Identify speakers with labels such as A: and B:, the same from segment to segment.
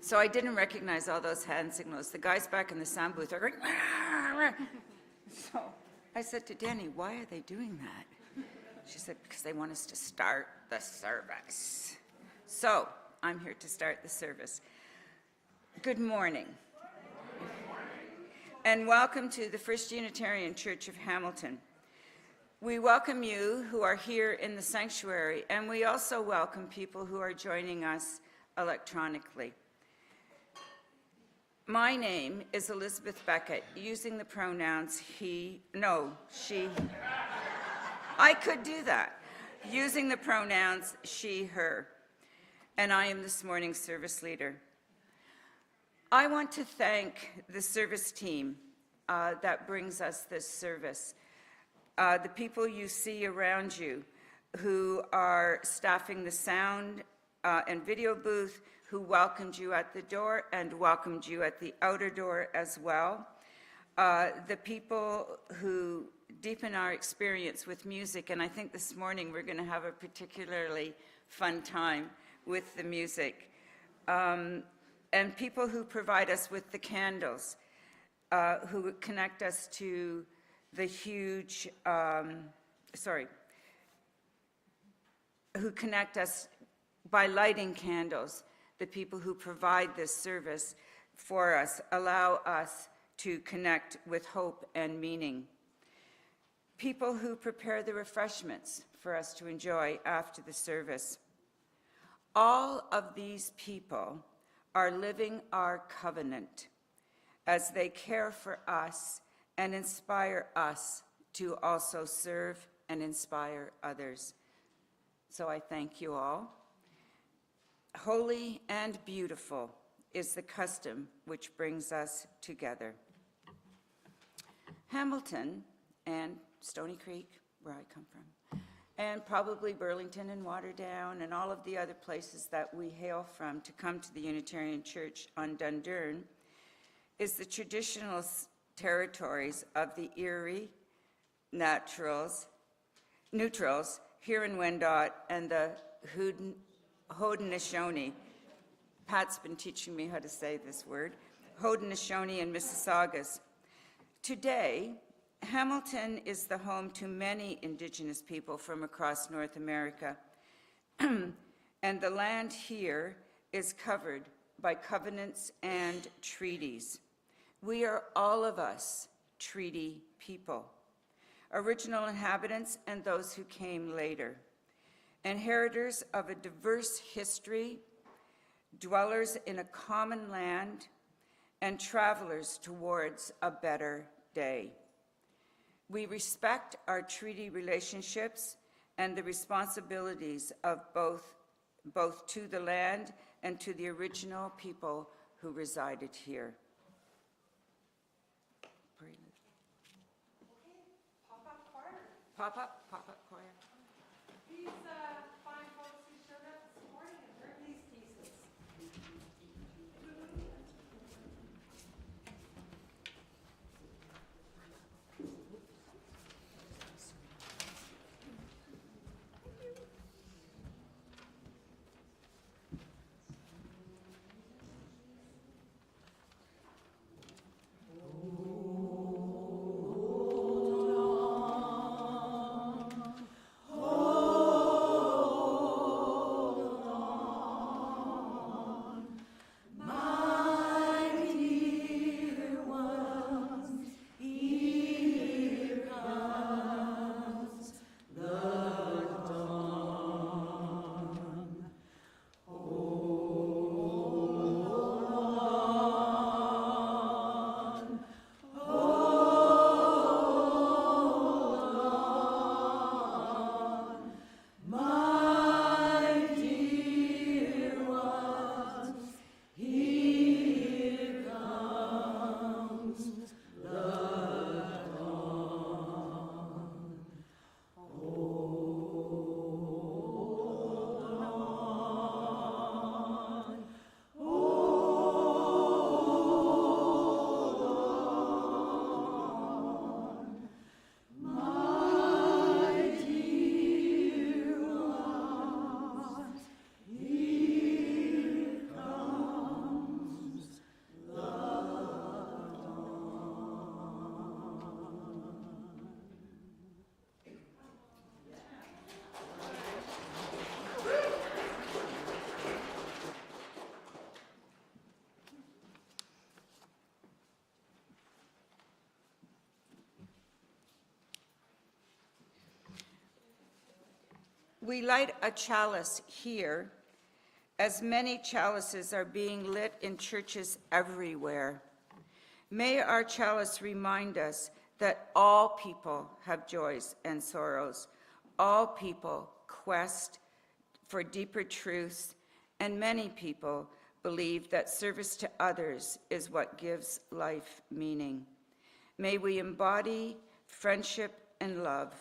A: So I didn't recognize all those hand signals. The guys back in the sound booth are going, "Rah, rah." So I said to Danny, why are they doing that? She said, because they want us to start the service. So I'm here to start the service. Good morning. And welcome to the First Unitarian Church of Hamilton. We welcome you who are here in the sanctuary, and we also welcome people who are joining us electronically. My name is Elizabeth Beckett, using the pronouns she. I could do that. Using the pronouns she, her. And I am this morning's service leader. I want to thank the service team that brings us this service. The people you see around you who are staffing the sound and video booth, who welcomed you at the door and welcomed you at the outer door as well. The people who deepen our experience with music, and I think this morning we're going to have a particularly fun time with the music. And people who provide us with the candles, who connect us to the huge, who connect us by lighting candles. The people who provide this service for us allow us to connect with hope and meaning. People who prepare the refreshments for us to enjoy after the service. All of these people are living our covenant as they care for us and inspire us to also serve and inspire others. So I thank you all. Holy and beautiful is the custom which brings us together. Hamilton and Stony Creek, where I come from, and probably Burlington and Waterdown and all of the other places that we hail from to come to the Unitarian Church on Dundurn, is the traditional territories of the Erie, neutrals, Huron-Wendat, and the Haudenosaunee. Pat's been teaching me how to say this word. Haudenosaunee and Mississaugas. Today, Hamilton is the home to many Indigenous people from across North America. And the land here is covered by covenants and treaties. We are all of us treaty people, original inhabitants and those who came later. Inheritors of a diverse history, dwellers in a common land, and travelers towards a better day. We respect our treaty relationships and the responsibilities of both to the land and to the original people who resided here.
B: Okay, pop-up choir.
A: Pop-up choir.
B: These fine folks who showed up this morning and heard these pieces.
C: Oh
A: we light a chalice here, as many chalices are being lit in churches everywhere. May our chalice remind us that all people have joys and sorrows. All people quest for deeper truths, and many people believe that service to others is what gives life meaning. May we embody friendship and love.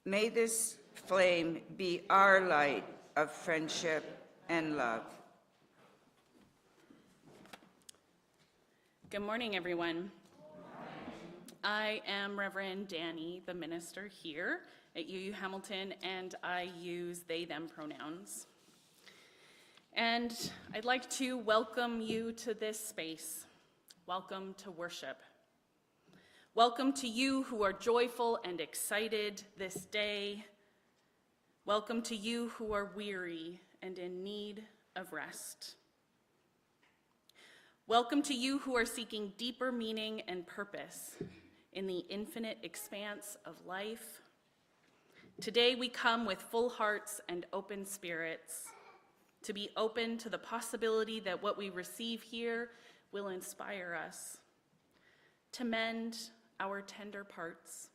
A: May this flame be our light of friendship and love.
C: Good morning, everyone. I am Reverend Danny, the minister here at UU Hamilton, and I use they, them pronouns. And I'd like to welcome you to this space. Welcome to worship. Welcome to you who are joyful and excited this day. Welcome to you who are weary and in need of rest. Welcome to you who are seeking deeper meaning and purpose in the infinite expanse of life. Today we come with full hearts and open spirits to be open to the possibility that what we receive here will inspire us, to mend our tender parts,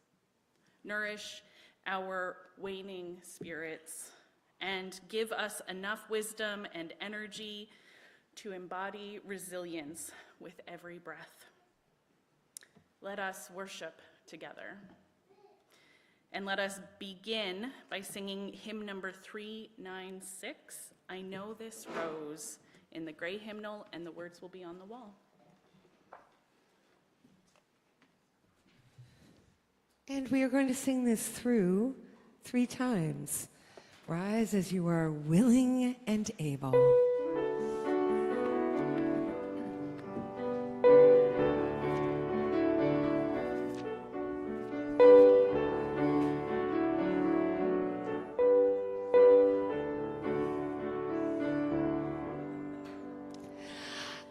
C: nourish our waning spirits, and give us enough wisdom and energy to embody resilience with every breath. Let us worship together. And let us begin by singing hymn number 396, I Know This Rose, in the gray hymnal, and the words will be on the wall.
D: And we are going to sing this through 3 times. Rise as you are willing and able.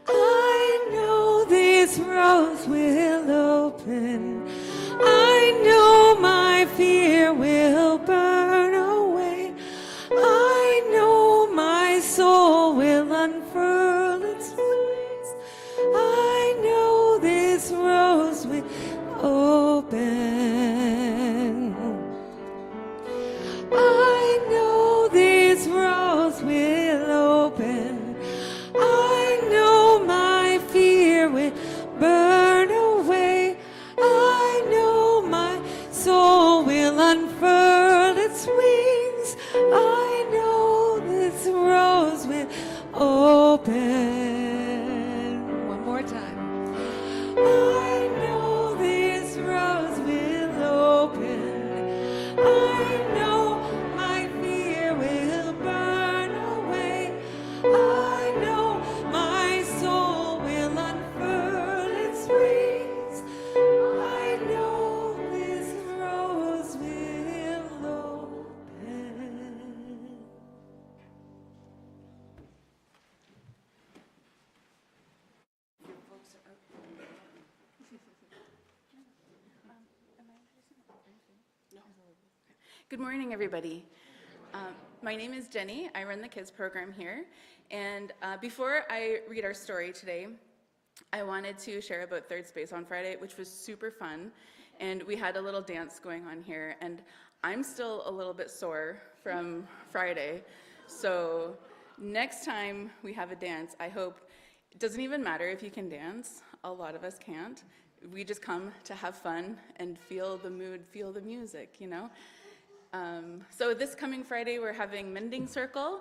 D: I know this rose will open. I know my fear will burn away. I know my soul will unfurl its wings. I know this rose will open. I know this rose will open. I know my fear will burn away. I know my soul will unfurl its wings. I know this rose will open. One more time. I know this rose will open. I know my fear will burn away. I know my soul will unfurl its wings. I know this rose will open.
C: Good morning, everybody. My name is Jenny. I run the kids program here. And before I read our story today, I wanted to share about Third Space on Friday, which was super fun. And we had a little dance going on here. And I'm still a little bit sore from Friday. So next time we have a dance, I hope, it doesn't even matter if you can dance. A lot of us can't. We just come to have fun and feel the mood, feel the music, you know? So this coming Friday, we're having Mending Circle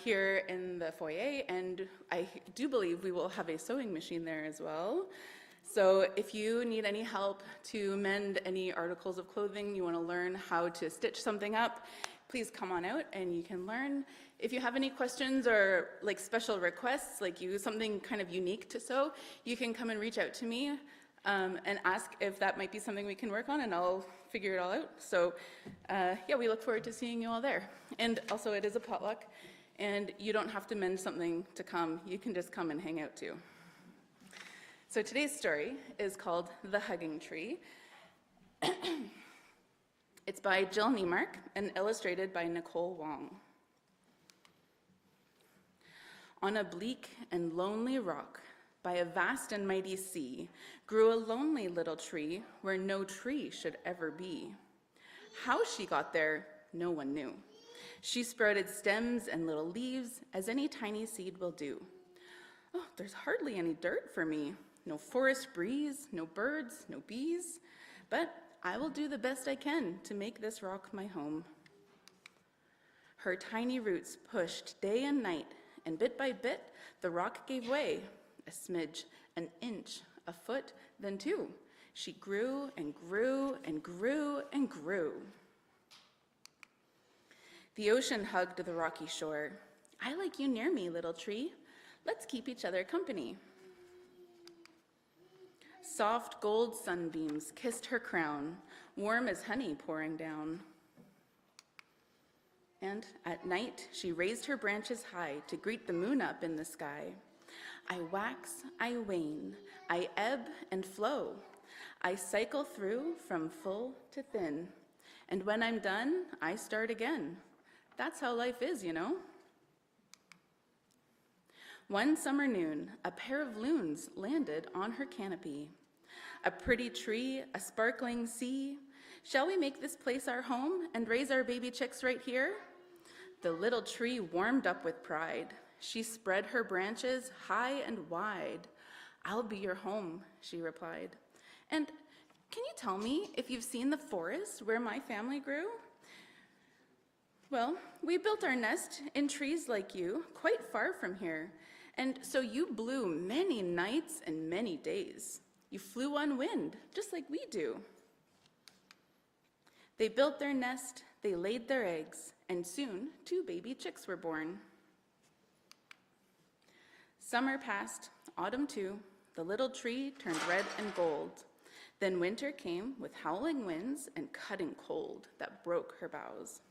C: here in the foyer, and I do believe we will have a sewing machine there as well. So if you need any help to mend any articles of clothing, you want to learn how to stitch something up, please come on out and you can learn. If you have any questions or like special requests, like something kind of unique to sew, you can come and reach out to me and ask if that might be something we can work on, and I'll figure it all out. So yeah, we look forward to seeing you all there. And also it is a potluck, and you don't have to mend something to come. You can just come and hang out too. So today's story is called The Hugging Tree. It's by Jill Niemark and illustrated by Nicole Wong. On a bleak and lonely rock, by a vast and mighty sea, grew a lonely little tree where no tree should ever be. How she got there, no one knew. She sprouted stems and little leaves, as any tiny seed will do. Oh, there's hardly any dirt for me. No forest breeze, no birds, no bees. But I will do the best I can to make this rock my home. Her tiny roots pushed day and night, and bit by bit, the rock gave way. A smidge, an inch, a foot, then two. She grew and grew and grew and grew. The ocean hugged the rocky shore. I like you near me, little tree. Let's keep each other company. Soft gold sunbeams kissed her crown, warm as honey pouring down. And at night, she raised her branches high to greet the moon up in the sky. I wax, I wane, I ebb and flow. I cycle through from full to thin. And when I'm done, I start again. That's how life is, you know. One summer noon, a pair of loons landed on her canopy. A pretty tree, a sparkling sea. Shall we make this place our home and raise our baby chicks right here? The little tree warmed up with pride. She spread her branches high and wide. I'll be your home, she replied. And can you tell me if you've seen the forest where my family grew? Well, we built our nest in trees like you, quite far from here. And so you blew many nights and many days. You flew on wind, just like we do. They built their nest, they laid their eggs, and soon 2 baby chicks were born. Summer passed, autumn too. The little tree turned red and gold. Then winter came with howling winds and cutting cold that broke her boughs.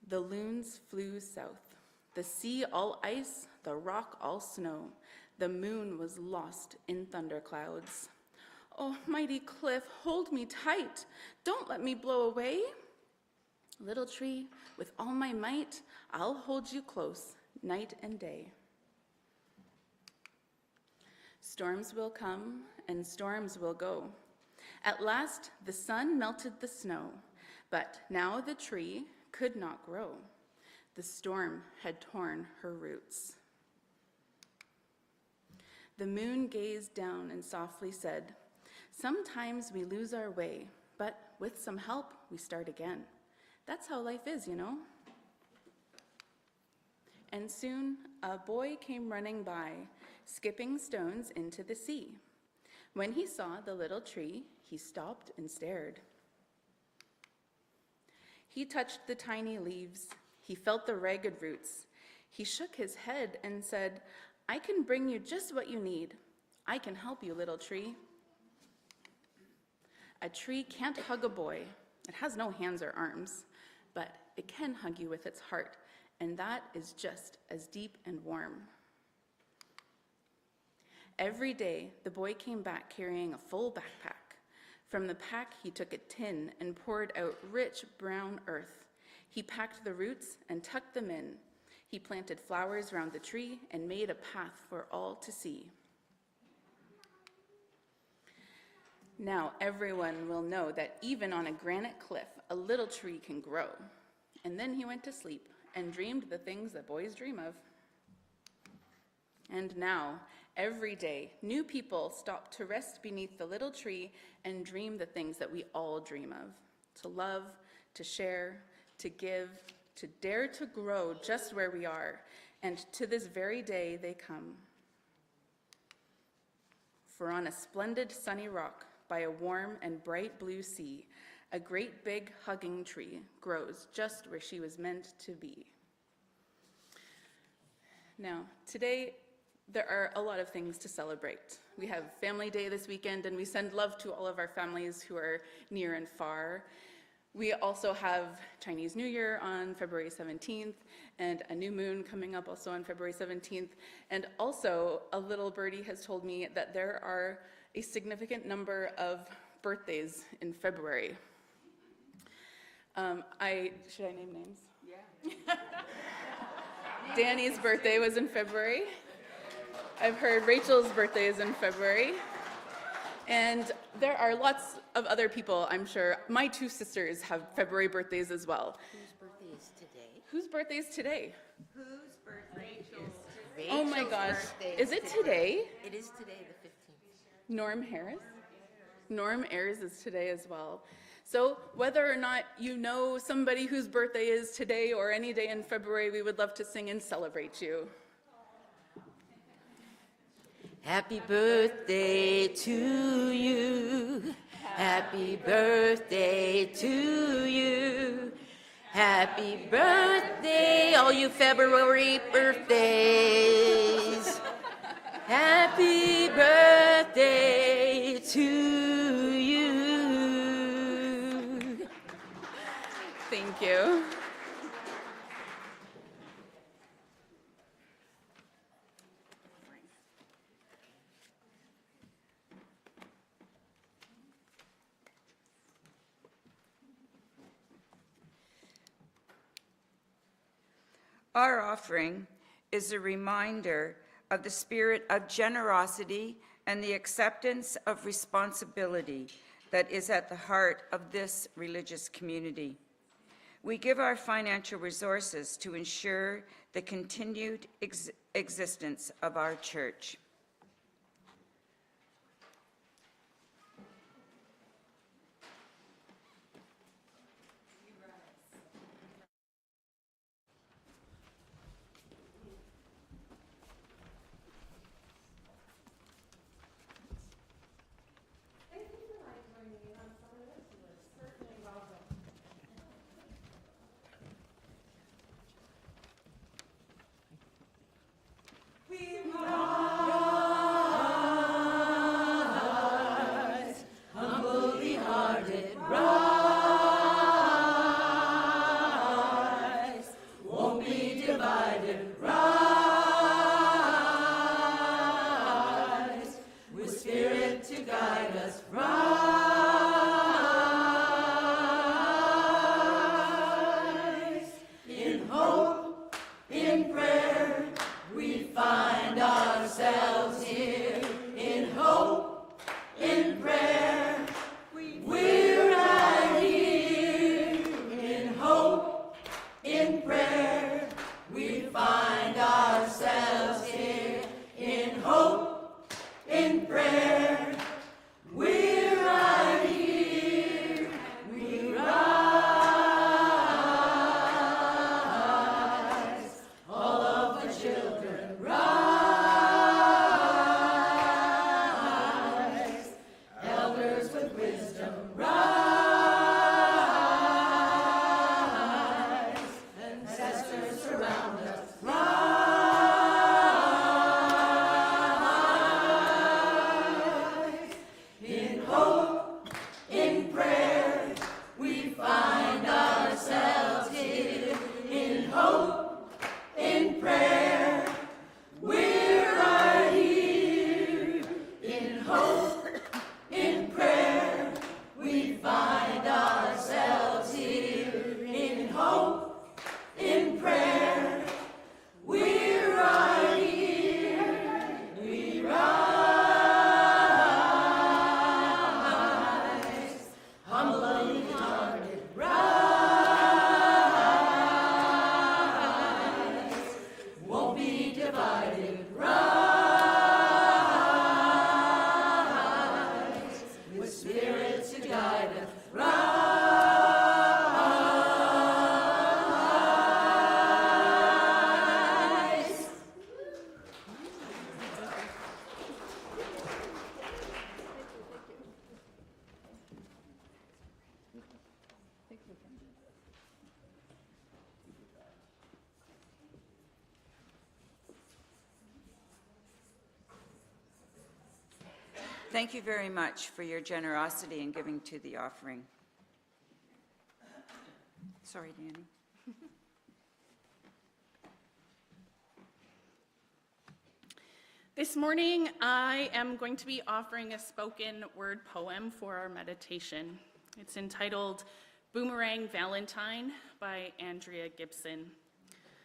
C: The loons flew south. The sea all ice, the rock all snow. The moon was lost in thunderclouds. Oh, mighty cliff, hold me tight. Don't let me blow away. Little tree, with all my might, I'll hold you close, night and day. Storms will come and storms will go. At last, the sun melted the snow, but now the tree could not grow. The storm had torn her roots. The moon gazed down and softly said, sometimes we lose our way, but with some help, we start again. That's how life is, you know. And soon, a boy came running by, skipping stones into the sea. When he saw the little tree, he stopped and stared. He touched the tiny leaves. He felt the ragged roots. He shook his head and said, I can bring you just what you need. I can help you, little tree. A tree can't hug a boy. It has no hands or arms, but it can hug you with its heart, and that is just as deep and warm. Every day, the boy came back carrying a full backpack. From the pack, he took a tin and poured out rich brown earth. He packed the roots and tucked them in. He planted flowers round the tree and made a path for all to see. Now everyone will know that even on a granite cliff, a little tree can grow. And then he went to sleep and dreamed the things that boys dream of. And now, every day, new people stop to rest beneath the little tree and dream the things that we all dream of. To love, to share, to give, to dare to grow just where we are. And to this very day they come. For on a splendid sunny rock by a warm and bright blue sea, a great big hugging tree grows just where she was meant to be. Now, today, there are a lot of things to celebrate. We have Family Day this weekend, and we send love to all of our families who are near and far. We also have Chinese New Year on February 17th, and a new moon coming up also on February 17th. And also, a little birdie has told me that there are a significant number of birthdays in February. Should I name names? Yeah. Danny's birthday was in February. I've heard Rachel's birthday is in February. And there are lots of other people, I'm sure. My two sisters have February birthdays as well.
E: Whose birthday is today?
C: Whose birthday is today?
A: Whose birthday is today?
C: Oh my
E: Rachel's
C: gosh.
E: birthday
C: Is it today?
E: It is today, the 15th.
C: Norm Harris? Norm Ayers is today as well. So whether or not you know somebody whose birthday is today or any day in February, we would love to sing and celebrate you.
E: Happy birthday to you. Happy birthday to you. Happy birthday, all you February birthdays. Happy birthday to you.
C: Thank you.
A: Our offering is a reminder of the spirit of generosity and the acceptance of responsibility that is at the heart of this religious community. We give our financial resources to ensure the continued existence of our church.
E: In prayer, we're
A: Thank you very much for your generosity in giving to the offering. Sorry, Danny.
C: This morning, I am going to be offering a spoken word poem for our meditation. It's entitled Boomerang Valentine by Andrea Gibson,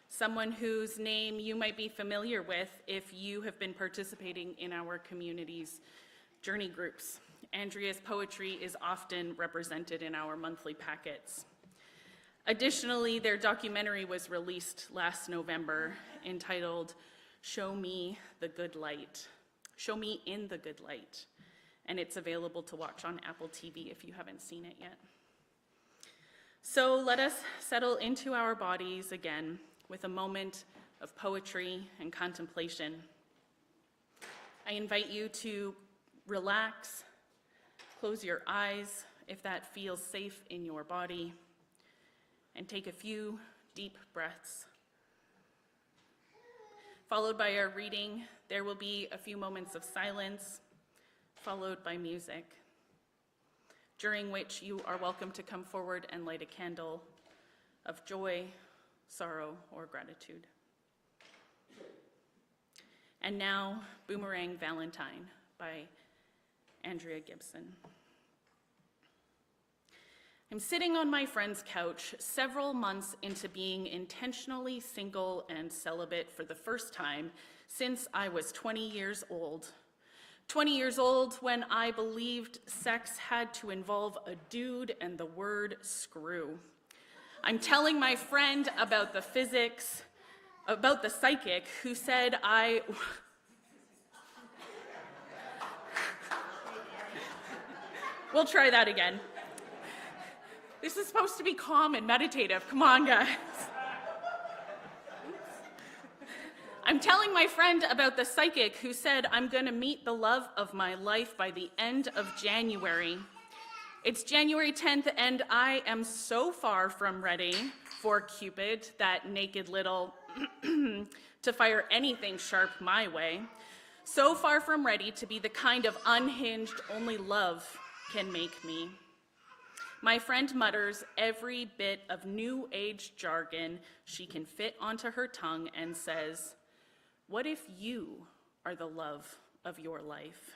C: someone whose name you might be familiar with if you have been participating in our community's journey groups. Andrea's poetry is often represented in our monthly packets. Additionally, their documentary was released last November entitled Show Me the Good Light. Show Me in the Good Light. And it's available to watch on Apple TV if you haven't seen it yet. So let us settle into our bodies again with a moment of poetry and contemplation. I invite you to relax, close your eyes if that feels safe in your body, and take a few deep breaths. Followed by our reading, there will be a few moments of silence, followed by music, during which you are welcome to come forward and light a candle of joy, sorrow, or gratitude. And now, Boomerang Valentine by Andrea Gibson. I'm sitting on my friend's couch several months into being intentionally single and celibate for the first time since I was 20 years old. 20 years old when I believed sex had to involve a dude and the word screw. I'm telling my friend about the psychic who said We'll try that again. This is supposed to be calm and meditative. Come on, guys. I'm telling my friend about the psychic who said I'm going to meet the love of my life by the end of January. It's January 10th, and I am so far from ready for Cupid, that naked little to fire anything sharp my way. So far from ready to be the kind of unhinged only love can make me. My friend mutters every bit of new age jargon she can fit onto her tongue and says, "What if you are the love of your life?"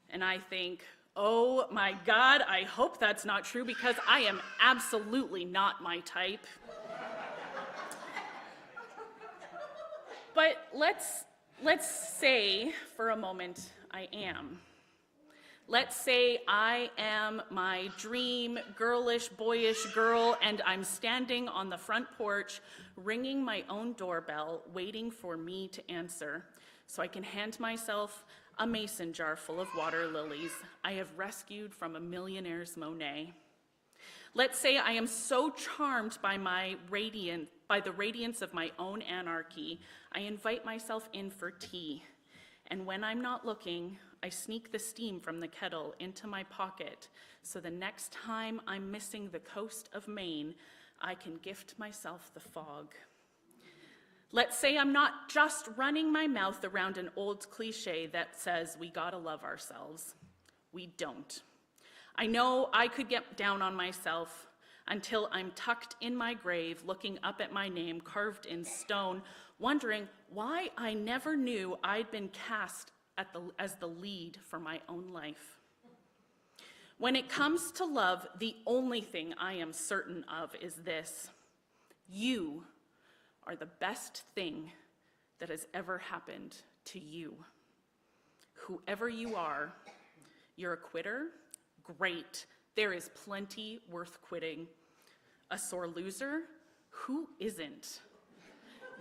C: And I think, oh my God, I hope that's not true because I am absolutely not my type. But let's say for a moment I am. Let's say I am my dream, girlish, boyish girl, and I'm standing on the front porch, ringing my own doorbell, waiting for me to answer, so I can hand myself a mason jar full of water lilies I have rescued from a millionaire's Monet. Let's say I am so charmed by the radiance of my own anarchy, I invite myself in for tea, and when I'm not looking, I sneak the steam from the kettle into my pocket so the next time I'm missing the coast of Maine, I can gift myself the fog. Let's say I'm not just running my mouth around an old cliche that says we gotta love ourselves. We don't. I know I could get down on myself until I'm tucked in my grave looking up at my name carved in stone, wondering why I never knew I'd been cast as the lead for my own life. When it comes to love, the only thing I am certain of is this: you are the best thing that has ever happened to you. Whoever you are, you're a quitter? Great. There is plenty worth quitting. A sore loser? Who isn't?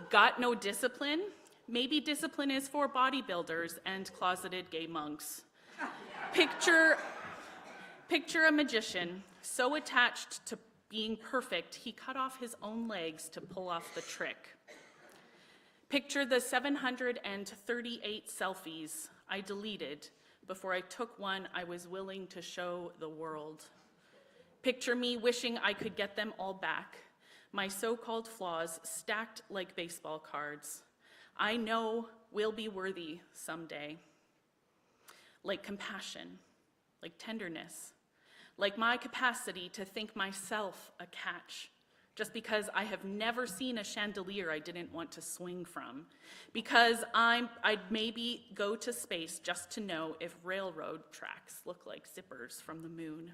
C: Got no discipline? Maybe discipline is for bodybuilders and closeted gay monks. Picture a magician so attached to being perfect, he cut off his own legs to pull off the trick. Picture the 738 selfies I deleted before I took one I was willing to show the world. Picture me wishing I could get them all back, my so-called flaws stacked like baseball cards. I know we'll be worthy someday. like compassion, like tenderness, like my capacity to think myself a catch, just because I have never seen a chandelier I didn't want to swing from, because I'd maybe go to space just to know if railroad tracks look like zippers from the moon.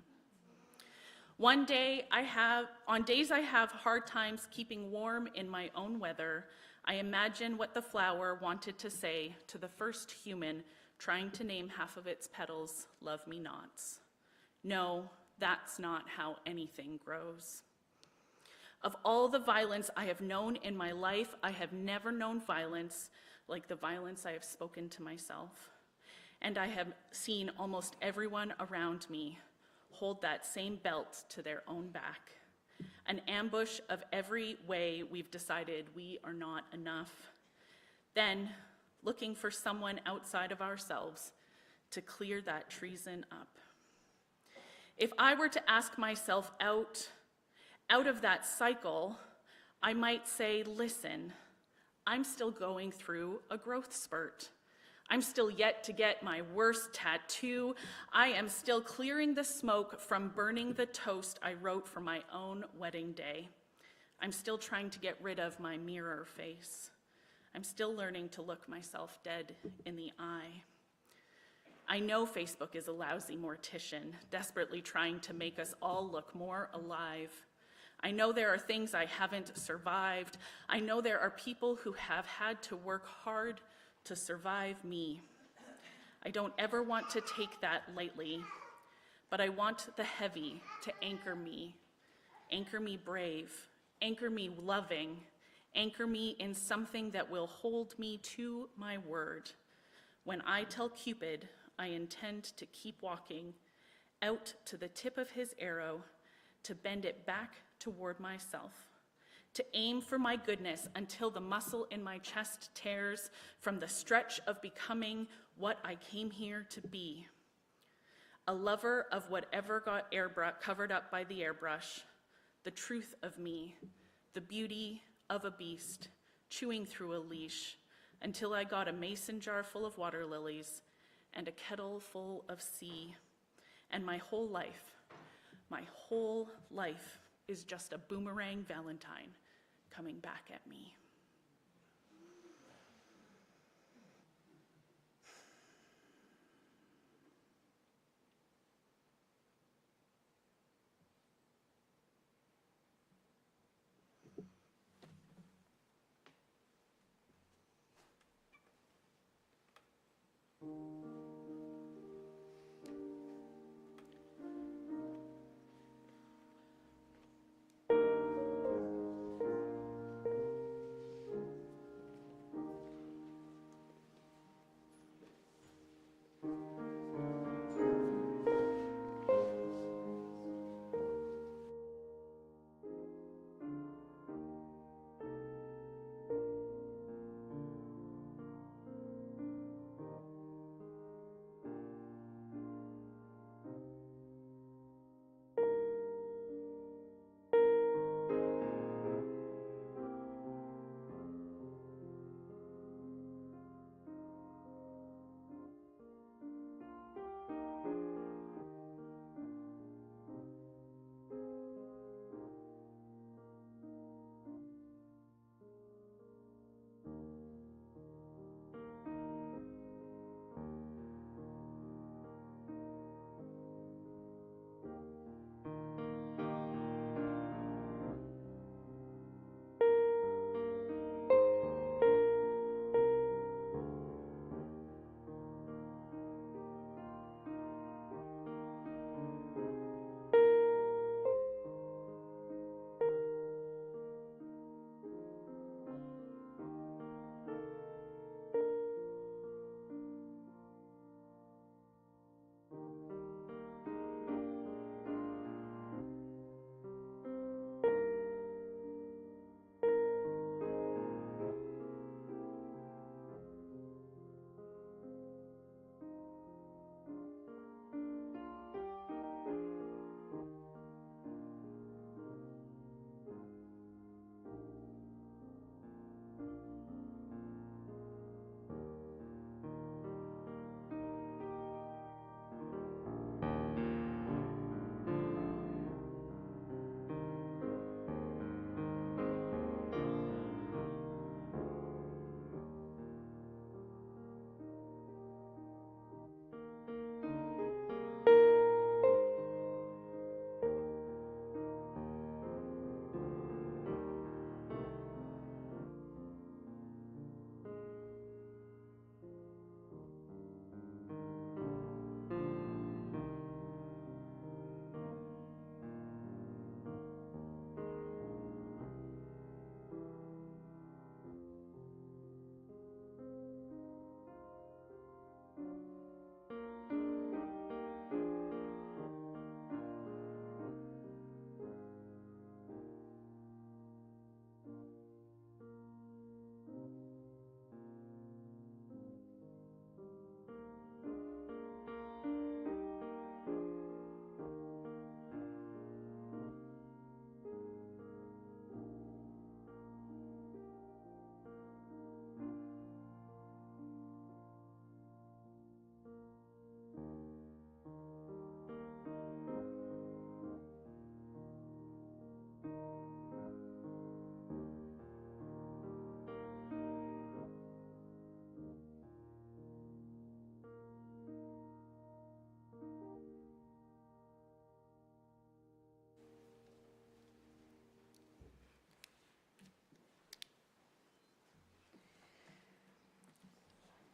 C: On days I have hard times keeping warm in my own weather, I imagine what the flower wanted to say to the first human trying to name half of its petals, "Love me nots." No, that's not how anything grows. Of all the violence I have known in my life, I have never known violence like the violence I have spoken to myself. And I have seen almost everyone around me hold that same belt to their own back. An ambush of every way we've decided we are not enough. Then, looking for someone outside of ourselves to clear that treason up. If I were to ask myself out of that cycle, I might say, listen, I'm still going through a growth spurt. I'm still yet to get my worst tattoo. I am still clearing the smoke from burning the toast I wrote for my own wedding day. I'm still trying to get rid of my mirror face. I'm still learning to look myself dead in the eye. I know Facebook is a lousy mortician, desperately trying to make us all look more alive. I know there are things I haven't survived. I know there are people who have had to work hard to survive me. I don't ever want to take that lightly, but I want the heavy to anchor me brave, anchor me loving, anchor me in something that will hold me to my word. When I tell Cupid I intend to keep walking out to the tip of his arrow, to bend it back toward myself, to aim for my goodness until the muscle in my chest tears from the stretch of becoming what I came here to be. A lover of whatever got covered up by the airbrush, the truth of me, the beauty of a beast, chewing through a leash, until I got a mason jar full of water lilies and a kettle full of sea. And my whole life is just a boomerang Valentine coming back at me.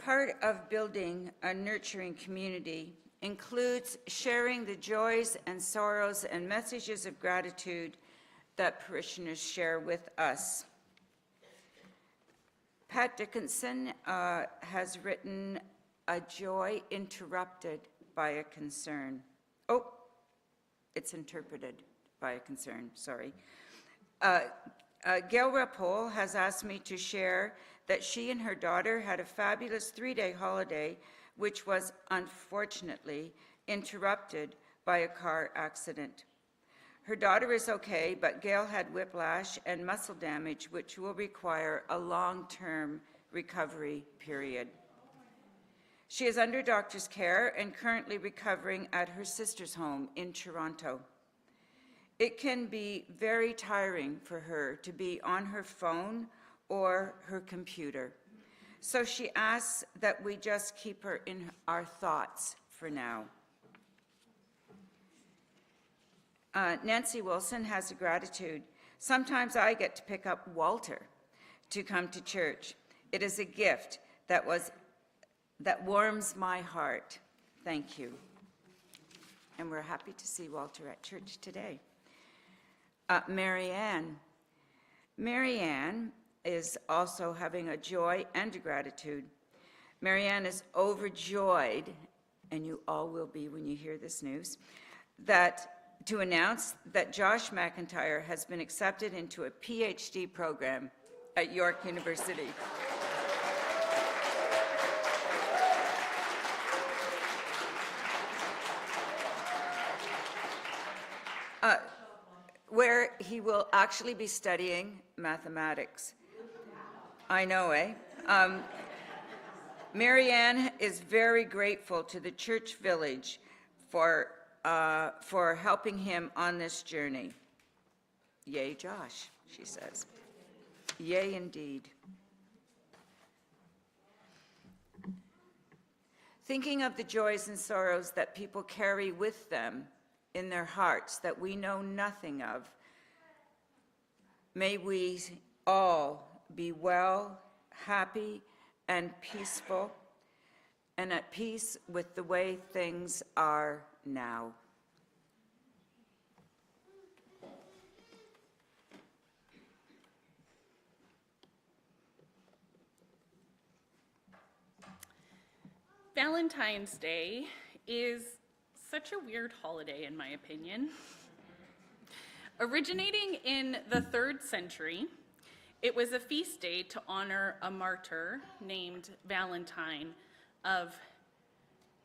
A: part of building a nurturing community includes sharing the joys and sorrows and messages of gratitude that parishioners share with us. Pat Dickinson has written A Joy Interrupted by a Concern. Oh, it's interpreted by a concern, sorry. Gail Rapole has asked me to share that she and her daughter had a fabulous 3-day holiday, which was unfortunately interrupted by a car accident. Her daughter is okay, but Gail had whiplash and muscle damage, which will require a long-term recovery period. She is under doctor's care and currently recovering at her sister's home in Toronto. It can be very tiring for her to be on her phone or her computer. So she asks that we just keep her in our thoughts for now. Nancy Wilson has a gratitude. Sometimes I get to pick up Walter to come to church. It is a gift that warms my heart. Thank you. And we're happy to see Walter at church today. Marianne is also having a joy and a gratitude. Marianne is overjoyed, and you all will be when you hear this news, to announce that Josh McIntyre has been accepted into a PhD program at York University. Where he will actually be studying mathematics. I know, eh? Marianne is very grateful to the church village for helping him on this journey. Yay, Josh, she says. Yay, indeed. Thinking of the joys and sorrows that people carry with them in their hearts that we know nothing of, may we all be well, happy, and peaceful, and at peace with the way things are now.
C: Valentine's Day is such a weird holiday, in my opinion. Originating in the 3rd century, it was a feast day to honor a martyr named Valentine of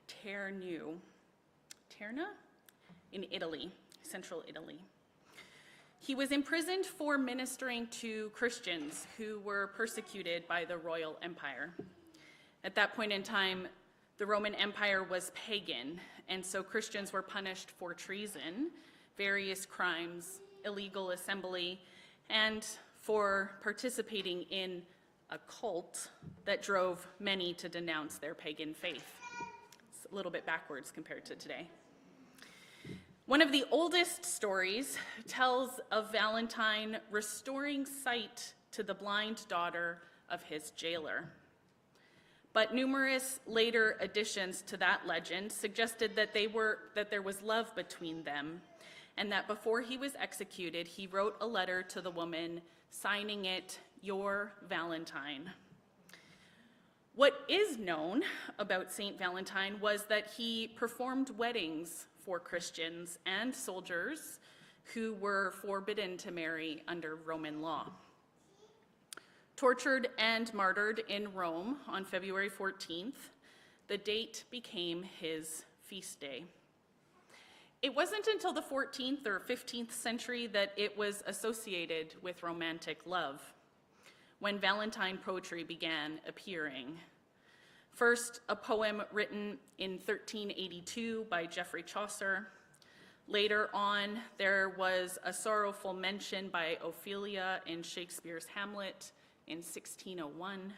C: Terna in Italy, central Italy. He was imprisoned for ministering to Christians who were persecuted by the royal empire. At that point in time, the Roman Empire was pagan, and so Christians were punished for treason, various crimes, illegal assembly, and for participating in a cult that drove many to denounce their pagan faith. It's a little bit backwards compared to today. One of the oldest stories tells of Valentine restoring sight to the blind daughter of his jailer. But numerous later additions to that legend suggested that there was love between them, and that before he was executed, he wrote a letter to the woman, signing it, "Your Valentine." What is known about Saint Valentine was that he performed weddings for Christians and soldiers who were forbidden to marry under Roman law. Tortured and martyred in Rome on February 14th, the date became his feast day. It wasn't until the 14th or 15th century that it was associated with romantic love, when Valentine poetry began appearing. First, a poem written in 1382 by Geoffrey Chaucer. Later on, there was a sorrowful mention by Ophelia in Shakespeare's Hamlet in 1601.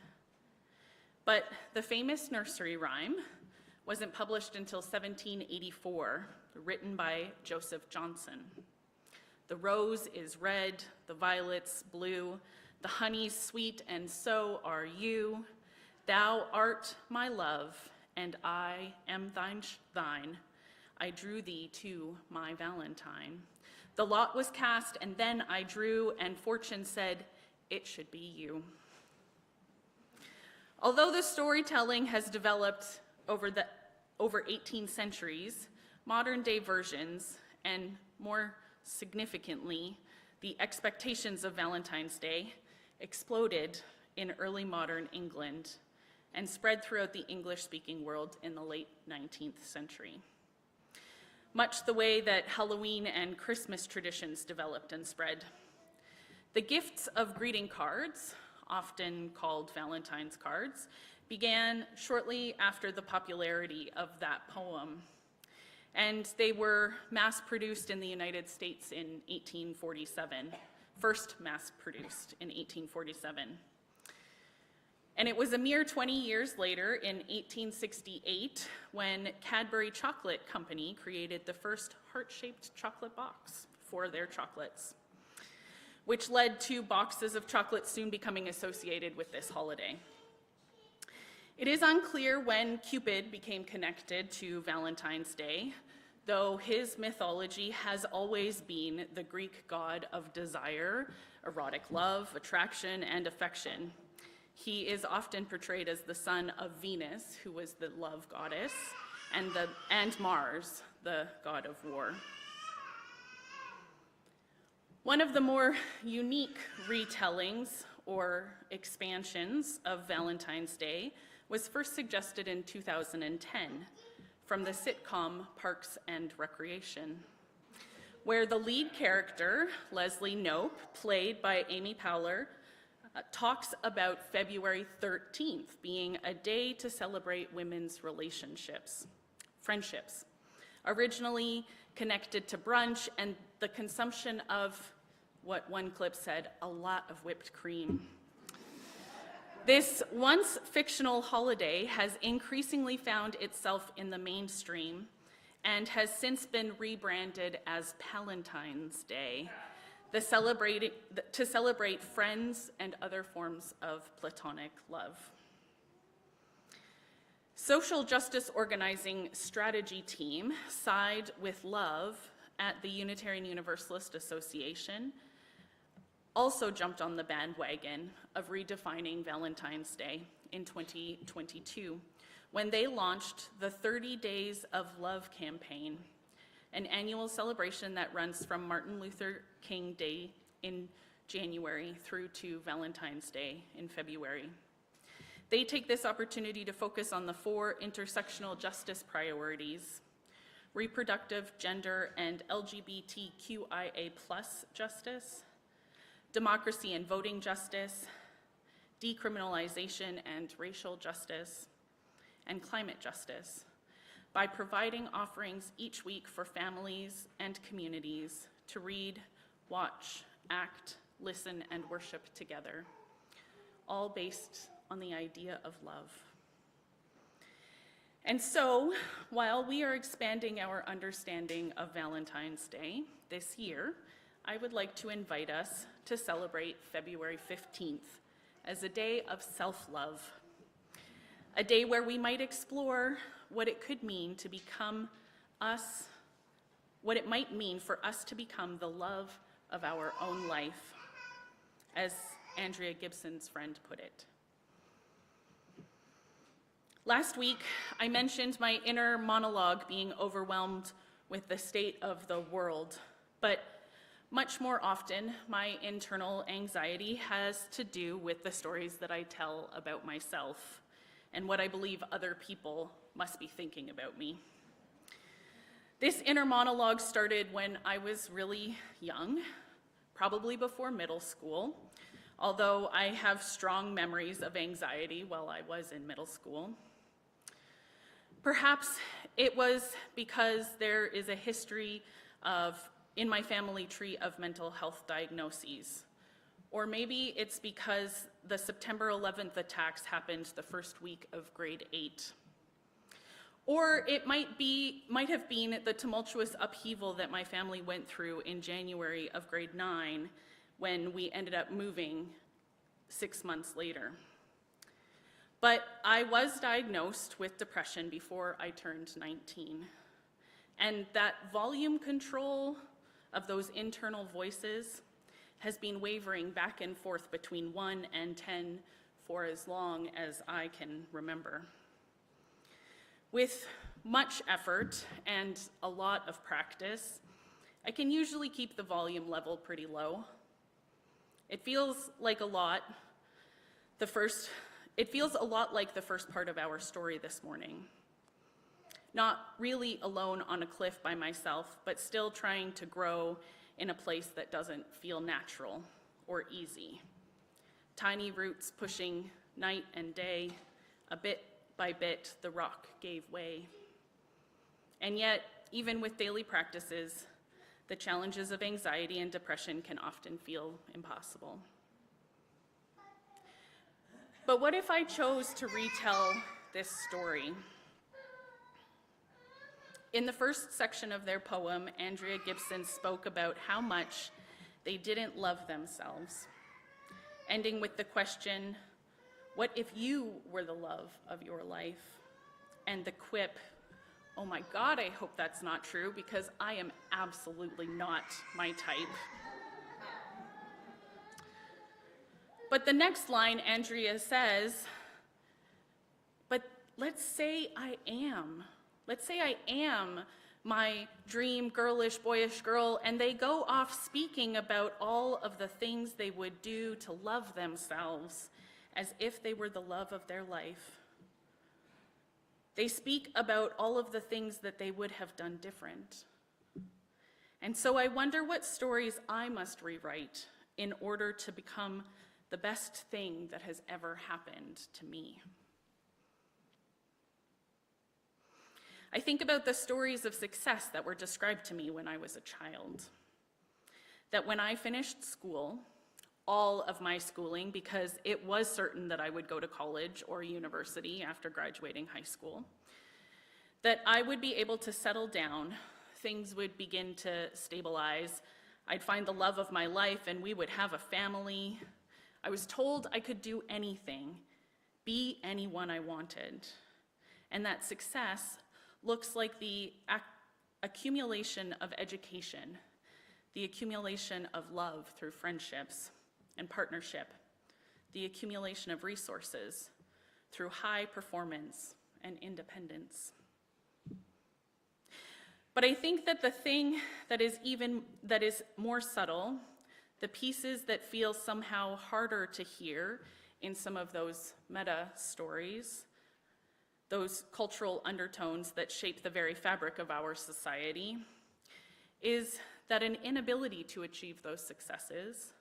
C: But the famous nursery rhyme wasn't published until 1784, written by Joseph Johnson. The rose is red, the violet's blue, the honey's sweet, and so are you. Thou art my love, and I am thine. I drew thee to my Valentine. The lot was cast, and then I drew, and fortune said, it should be you. Although the storytelling has developed over 18 centuries, modern-day versions, and more significantly, the expectations of Valentine's Day exploded in early modern England and spread throughout the English-speaking world in the late 19th century. Much the way that Halloween and Christmas traditions developed and spread. The gifts of greeting cards, often called Valentine's cards, began shortly after the popularity of that poem. And they were mass-produced in the United States in 1847, first mass-produced in 1847. And it was a mere 20 years later, in 1868, when Cadbury Chocolate Company created the first heart-shaped chocolate box for their chocolates, which led to boxes of chocolate soon becoming associated with this holiday. It is unclear when Cupid became connected to Valentine's Day, though his mythology has always been the Greek god of desire, erotic love, attraction, and affection. He is often portrayed as the son of Venus, who was the love goddess, and Mars, the god of war. One of the more unique retellings or expansions of Valentine's Day was first suggested in 2010 from the sitcom Parks and Recreation, where the lead character, Leslie Knope, played by Amy Poehler, talks about February 13th being a day to celebrate women's friendships, originally connected to brunch and the consumption of, what one clip said, a lot of whipped cream. This once fictional holiday has increasingly found itself in the mainstream and has since been rebranded as Palentine's Day, to celebrate friends and other forms of platonic love. Social justice organizing strategy team Side with Love at the Unitarian Universalist Association also jumped on the bandwagon of redefining Valentine's Day in 2022 when they launched the 30 Days of Love campaign, an annual celebration that runs from Martin Luther King Day in January through to Valentine's Day in February. They take this opportunity to focus on the 4 intersectional justice priorities: reproductive, gender, and LGBTQIA+ justice, democracy and voting justice, decriminalization and racial justice, and climate justice, by providing offerings each week for families and communities to read, watch, act, listen, and worship together, all based on the idea of love. And so, while we are expanding our understanding of Valentine's Day this year, I would like to invite us to celebrate February 15th as a day of self-love, a day where we might explore what it could mean to become us, what it might mean for us to become the love of our own life, as Andrea Gibson's friend put it. Last week, I mentioned my inner monologue being overwhelmed with the state of the world, but much more often, my internal anxiety has to do with the stories that I tell about myself and what I believe other people must be thinking about me. This inner monologue started when I was really young, probably before middle school, although I have strong memories of anxiety while I was in middle school. Perhaps it was because there is a history in my family tree of mental health diagnoses. Or maybe it's because the September 11th attacks happened the first week of grade 8. Or it might have been the tumultuous upheaval that my family went through in January of grade 9 when we ended up moving 6 months later. But I was diagnosed with depression before I turned 19. And that volume control of those internal voices has been wavering back and forth between 1 and 10 for as long as I can remember. With much effort and a lot of practice, I can usually keep the volume level pretty low. It feels a lot like the first part of our story this morning. Not really alone on a cliff by myself, but still trying to grow in a place that doesn't feel natural or easy. Tiny roots pushing night and day, a bit by bit, the rock gave way. And yet, even with daily practices, the challenges of anxiety and depression can often feel impossible. But what if I chose to retell this story? In the first section of their poem, Andrea Gibson spoke about how much they didn't love themselves, ending with the question, what if you were the love of your life? And the quip, oh my God, I hope that's not true, because I am absolutely not my type. But the next line, Andrea says, but let's say I am. Let's say I am my dream girlish, boyish girl, and they go off speaking about all of the things they would do to love themselves as if they were the love of their life. They speak about all of the things that they would have done different. And so I wonder what stories I must rewrite in order to become the best thing that has ever happened to me. I think about the stories of success that were described to me when I was a child. That when I finished school, all of my schooling, because it was certain that I would go to college or university after graduating high school, that I would be able to settle down, things would begin to stabilize, I'd find the love of my life and we would have a family. I was told I could do anything, be anyone I wanted, and that success looks like the accumulation of education, the accumulation of love through friendships and partnership, the accumulation of resources through high performance and independence. But I think that the thing that is more subtle, the pieces that feel somehow harder to hear in some of those meta stories, those cultural undertones that shape the very fabric of our society, is that an inability to achieve those successes,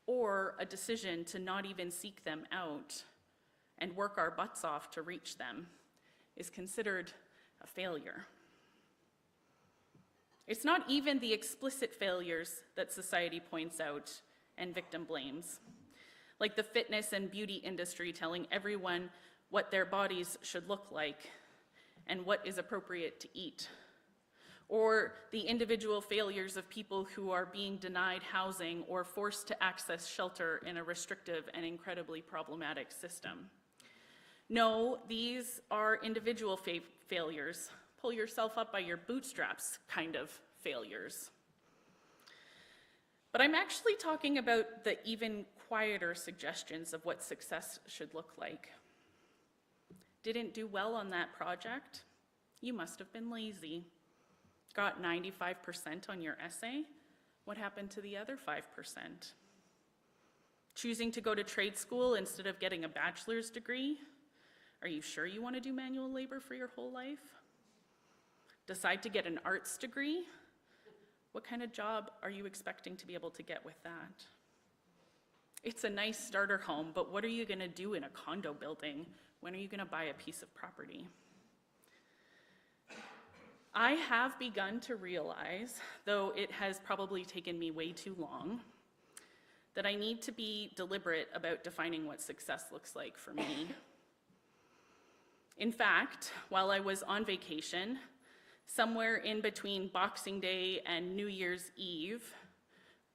C: or a decision to not even seek them out and work our butts off to reach them, is considered a failure. It's not even the explicit failures that society points out and victim blames, like the fitness and beauty industry telling everyone what their bodies should look like and what is appropriate to eat, or the individual failures of people who are being denied housing or forced to access shelter in a restrictive and incredibly problematic system. No, these are individual failures, pull yourself up by your bootstraps kind of failures. But I'm actually talking about the even quieter suggestions of what success should look like. Didn't do well on that project? You must have been lazy. Got 95% on your essay? What happened to the other 5%? Choosing to go to trade school instead of getting a bachelor's degree? Are you sure you want to do manual labor for your whole life? Decide to get an arts degree? What kind of job are you expecting to be able to get with that? It's a nice starter home, but what are you going to do in a condo building? When are you going to buy a piece of property? I have begun to realize, though it has probably taken me way too long, that I need to be deliberate about defining what success looks like for me. In fact, while I was on vacation, somewhere in between Boxing Day and New Year's Eve,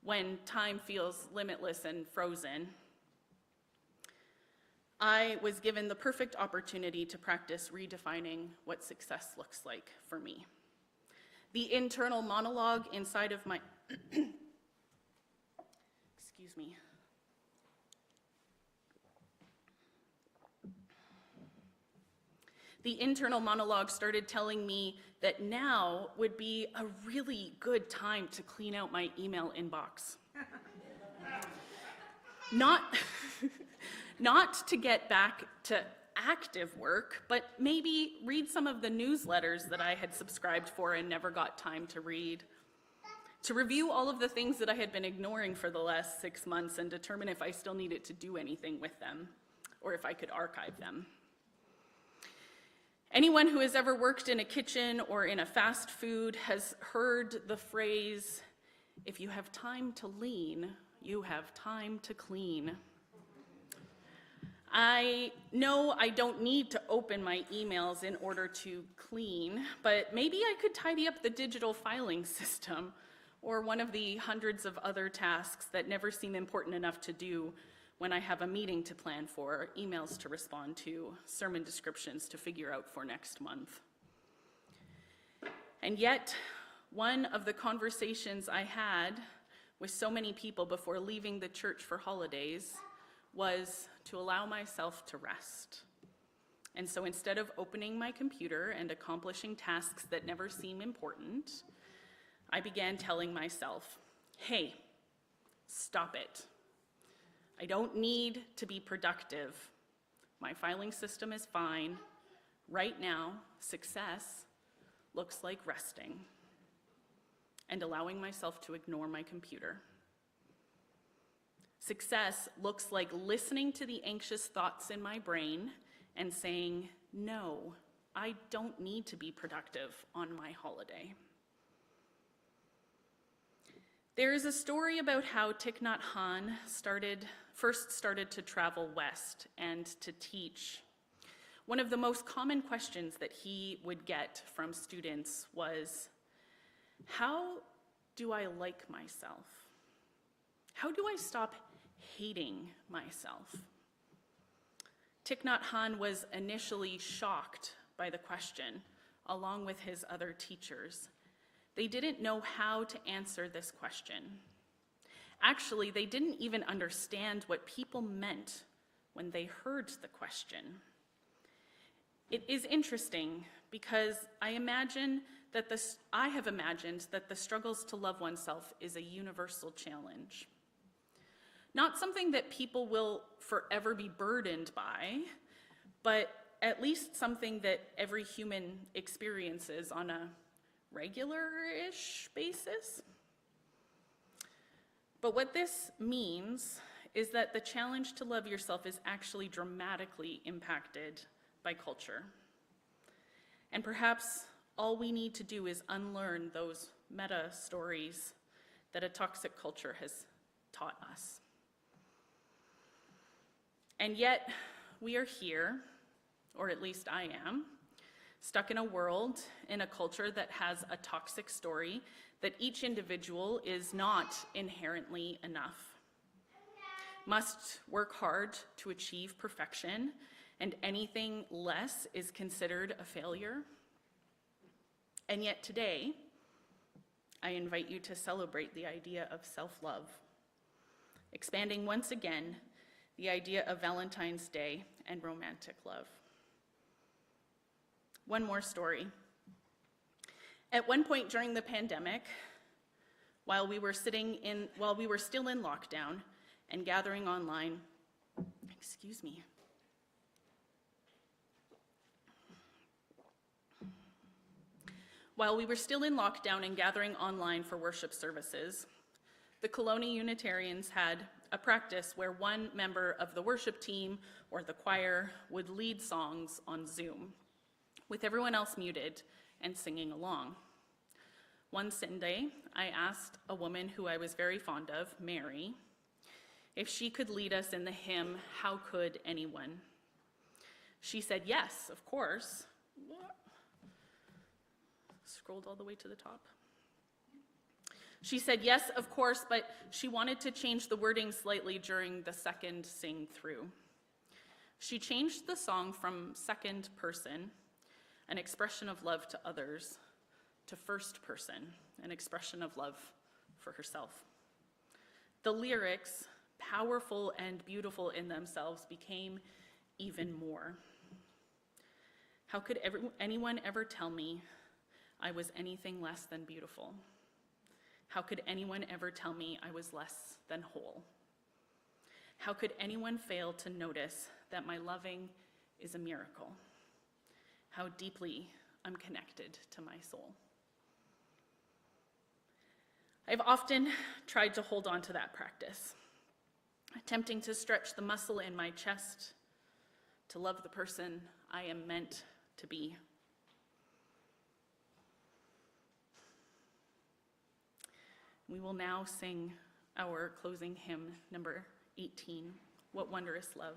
C: when time feels limitless and frozen, I was given the perfect opportunity to practice redefining what success looks like for me. The internal monologue inside of my, excuse me. The internal monologue started telling me that now would be a really good time to clean out my email inbox. Not to get back to active work, but maybe read some of the newsletters that I had subscribed for and never got time to read. To review all of the things that I had been ignoring for the last 6 months and determine if I still needed to do anything with them, or if I could archive them. Anyone who has ever worked in a kitchen or in a fast food has heard the phrase, "If you have time to lean, you have time to clean." I know I don't need to open my emails in order to clean, but maybe I could tidy up the digital filing system or one of the hundreds of other tasks that never seem important enough to do when I have a meeting to plan for, emails to respond to, sermon descriptions to figure out for next month. And yet, one of the conversations I had with so many people before leaving the church for holidays was to allow myself to rest. And so instead of opening my computer and accomplishing tasks that never seem important, I began telling myself, "Hey, stop it. I don't need to be productive. My filing system is fine. Right now, success looks like resting and allowing myself to ignore my computer. Success looks like listening to the anxious thoughts in my brain and saying, no, I don't need to be productive on my holiday." There is a story about how Thich Nhat Hanh first started to travel west and to teach. One of the most common questions that he would get from students was, how do I like myself? How do I stop hating myself? Thich Nhat Hanh was initially shocked by the question, along with his other teachers. They didn't know how to answer this question. Actually, they didn't even understand what people meant when they heard the question. It is interesting because I have imagined that the struggles to love oneself is a universal challenge. Not something that people will forever be burdened by, but at least something that every human experiences on a regular-ish basis. But what this means is that the challenge to love yourself is actually dramatically impacted by culture. And perhaps all we need to do is unlearn those meta stories that a toxic culture has taught us. And yet, we are here, or at least I am, stuck in a world, in a culture that has a toxic story that each individual is not inherently enough, must work hard to achieve perfection, and anything less is considered a failure. And yet today, I invite you to celebrate the idea of self-love, expanding once again the idea of Valentine's Day and romantic love. One more story. At one point during the pandemic, while we were still in lockdown and gathering online, While we were still in lockdown and gathering online for worship services, the Kelowna Unitarians had a practice where one member of the worship team or the choir would lead songs on Zoom, with everyone else muted and singing along. One Sunday, I asked a woman who I was very fond of, Mary, if she could lead us in the hymn, "How Could Anyone?" She said, yes, of course. Scrolled all the way to the top. She said yes, of course, but she wanted to change the wording slightly during the second sing through. She changed the song from second person, an expression of love to others, to first person, an expression of love for herself. The lyrics, powerful and beautiful in themselves, became even more. How could anyone ever tell me I was anything less than beautiful? How could anyone ever tell me I was less than whole? How could anyone fail to notice that my loving is a miracle? How deeply I'm connected to my soul. I've often tried to hold on to that practice, attempting to stretch the muscle in my chest to love the person I am meant to be. We will now sing our closing hymn, number 18, What Wondrous Love.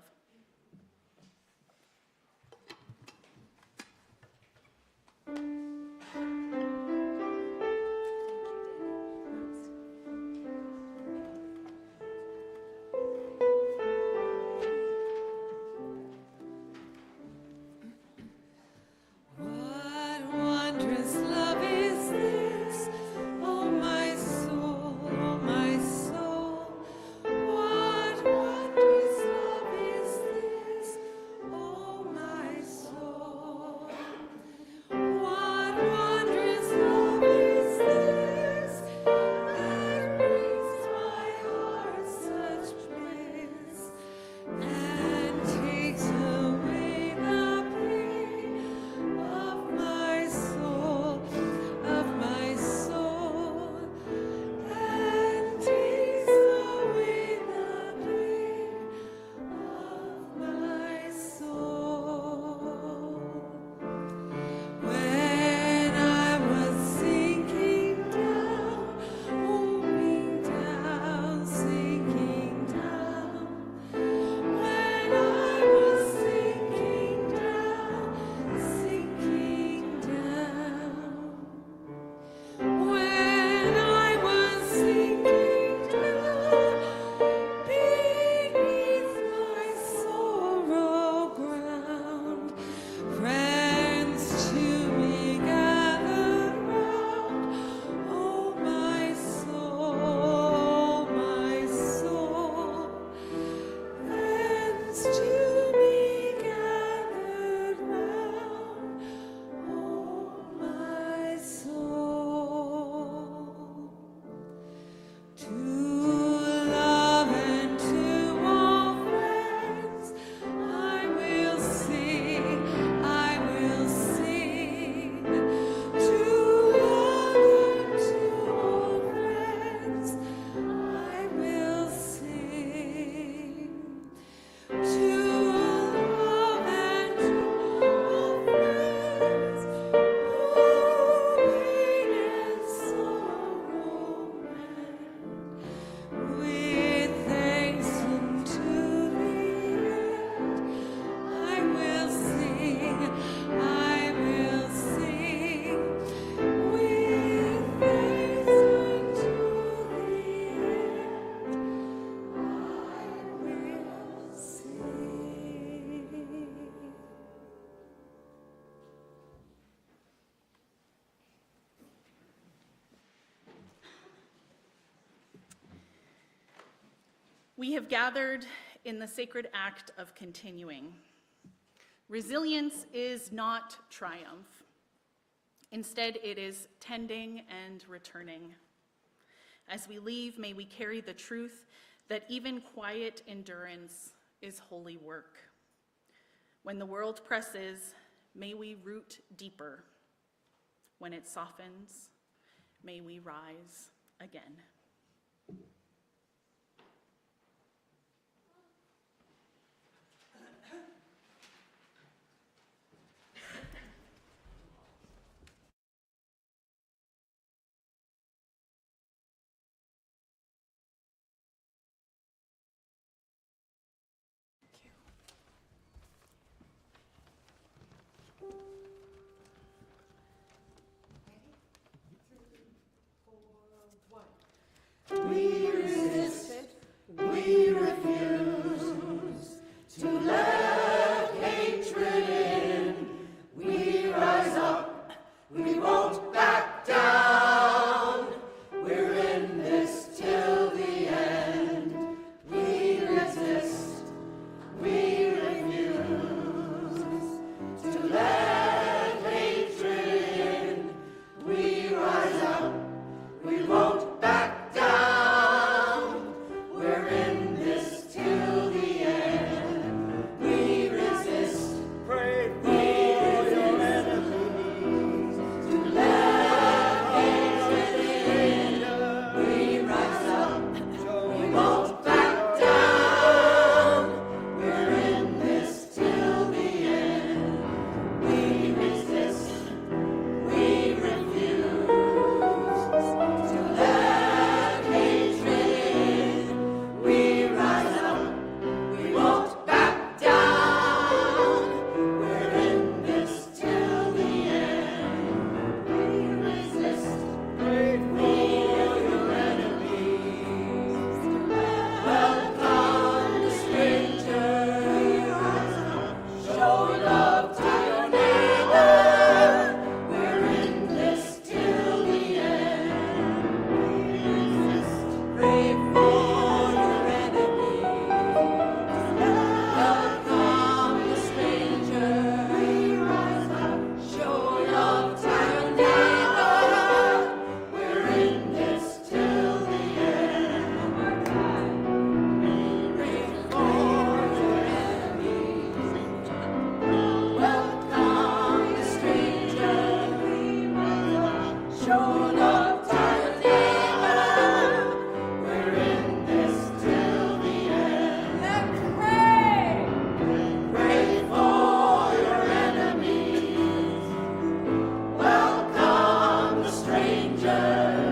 C: We have gathered in the sacred act of continuing. Resilience is not triumph. Instead, it is tending and returning. As we leave, may we carry the truth that even quiet endurance is holy work. When the world presses, may we root deeper. When it softens, may we rise again.
E: We resist, we refuse to let love.